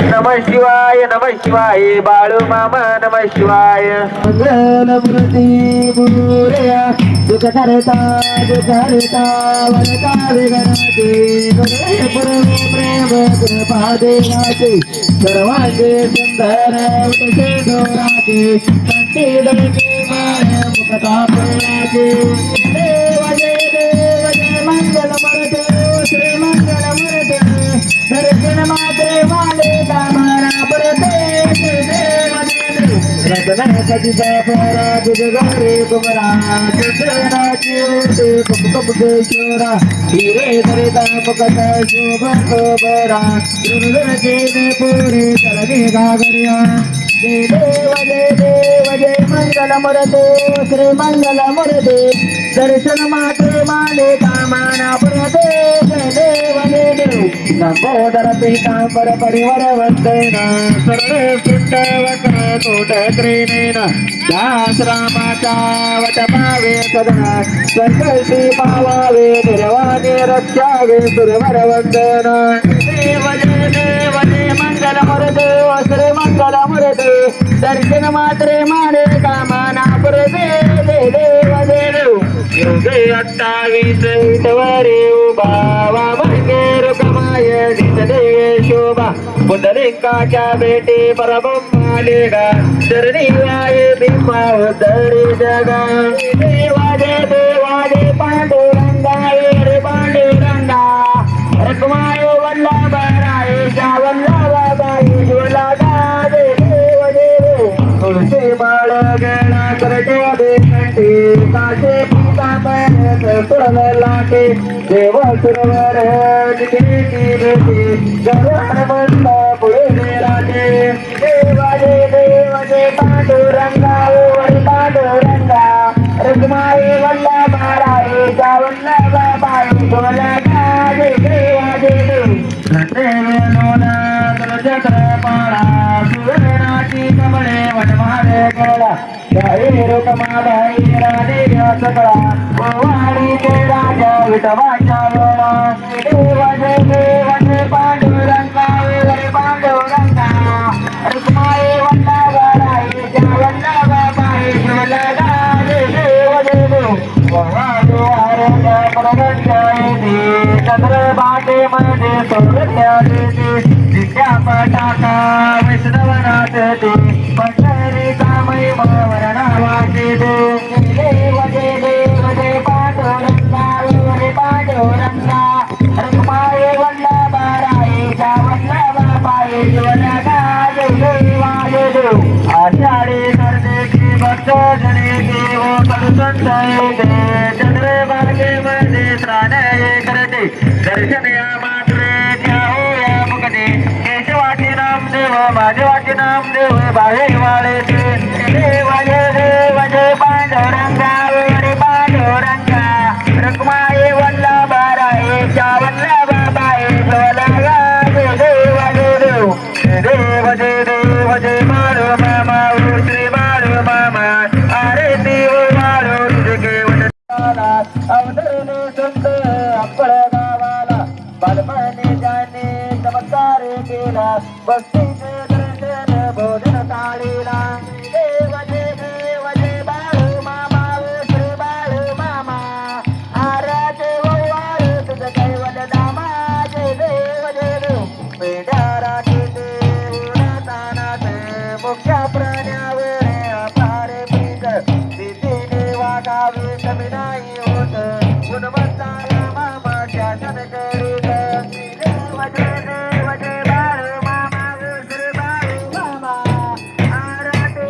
नमः शिवाय बाळू मामा नमः शिवाय मंगलमूर्ती मोरया दुःख करता वरता विघ्नाचे प्रेम कृपा देवाचे सर्वांगे सुंदर उठसे डोराचे कंठी दळके माय मुखता फुलाचे देव जय मंगल मूर्ती श्री मंगल मूर्ती दर्शन मात्रे वाले कामारा परते रत्नाचा परा दुर्गारे कुमरा कृष्णाची होते कुमकुमेश्वरा हिरे धरिता मुकत शोभत बरा रुद्रचे पुरी चरणी घागर्या जय देव जय मंगल मूर्ते श्री मंगल मूर्ते दर्शन मात्रे माले कामाना परते जय देव लंबोदर पीतांबर परिवार वंदना सरळ सुंड वक्र कोट त्रिनयना दास रामाचा वट पावे सदा संकल्पी पावावे निर्वाणे रक्षावे सुरवर वंदना देव जय मंगल मूर्ते श्री मंगल मूर्ते दर्शन मात्रे माने कामना पुरते जय देव योगे 28 विटवरे उभा वामगे रुकमाय दिसदेवे शोभा पुंडलिकाच्या भेटी परब्रह्मालेगा चरणी वाये भीमा उदरी जगा देवाजे पांडुरंगा रे पांडुरंगा रखमाय वल्लभराय वल्लभाबाई ज्वलागा देव तुळशी बाळ गेला करटे कंठी काशे लाटे देव सुरवर भेटी गगन मंद पुढे राजे देवा जय पांडुरंगा पांडुरंगा रखमाई वल्लभराय वल्लभाबाई ज्वलागा देवा पाळा सुवर्णाची कमळे वनमाळे गेला रुकमाबाई राणे सकळा वाडीचे राजा विठवाच्या वेळा देव जय पांडुरंगा पांडुरंगा रुक्माई वल्लभरायच्या वल्लभाबाई ज्वलगा देव चंद्रभागे मध्ये सोडल्या दिशा पटाका वैष्णवनाथ ते पंढरीचा महिमा वर्णावाचे देव जय पांडुरंगा पांडुरंगा रुक्माई वल्लभरायच्या वल्लभाबाई ज्वलगा देवा आषाढी सर्देची भक्त जने देव करुसंत चंद्रभागे मध्ये स्नान करते दर्शन या मात्रे होया मुकते केशवाचे नामदेव माझवाचे नामदेव बाहे वाळेचे देव जय पांडुरंगा पांडुरंगा रुक्माई वल्लभरायच्या वल्लभाबाई ज्वलगा देव जय बाळू मामा श्री बाळू मामा अरे देव बाळू तुझे अवतरण संत अप्पळ गावाला बालपणे जाणे चमत्कार केला भक्तीचे दर्शन भोजन थाळीला देव जय बाळू मामा श्री बाळू मामा आराचे ववार तुझं कैवल दामा जय देव पेढ्या राखे तानात मुख्या प्राण्यावर अपार प्रीत तिथे वागावे कमी नाही होत गुणवंताला मामा शासन करीत देव जय बाळू मामा श्री बाळू मामा आराटे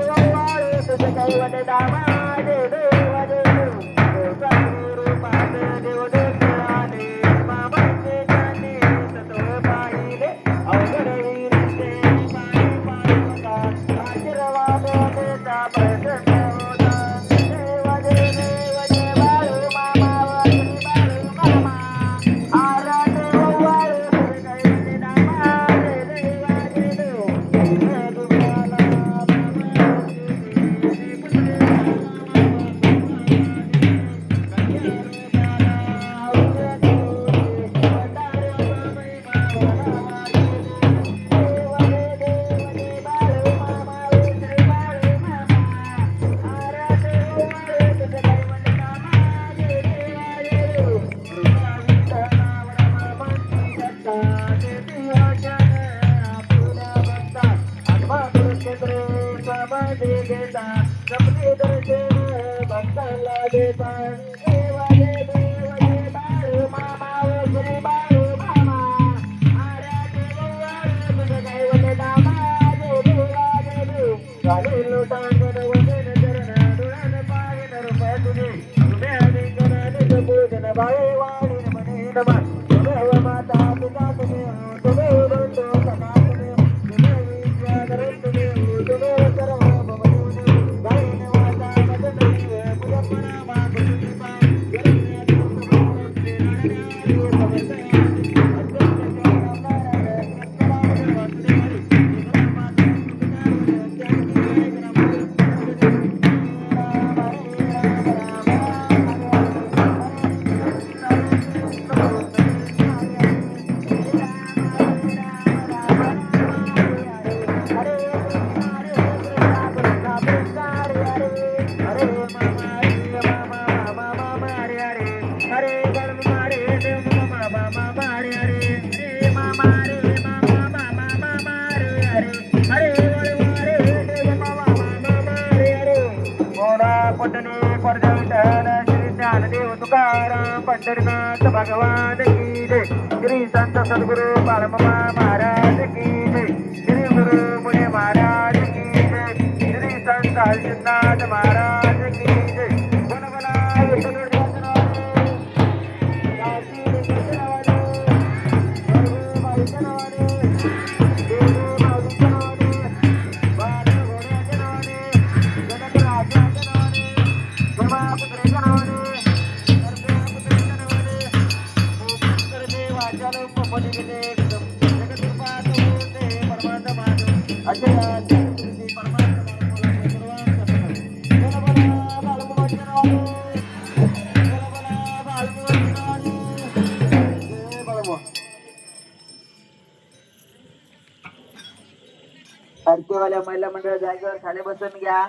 दर्शन भक्तांना देता देवा दे देव दे बाळू मामा ओ श्री बाळू मामा आर्या देव तुझं दैवत दामा दे देवा दे देव गाडी लोटांगण वदन चरण डोळ्यान पाहिन रूप तुझे तुझे अनेकनाने पूजन बाळे वाढीन म्हणे नमा तुझे माता पिता तुझे तुझे बंधू सखा तुझे तुझे विद्याधर तुझे तुझे सर्व भवतुझे गायन वाचा मदन पुरपणा मागुनी पा पंढरीनाथ भगवान की जय श्री संत सद्गुरु बाळमामा महाराज की जय श्री गुरु मुने महाराज की जय श्री संत हरिनाथ महाराज की जय बोला बोला विठ्ठल आरतीवाल्या महिला मंडळ जागेवर खाली बसून घ्या.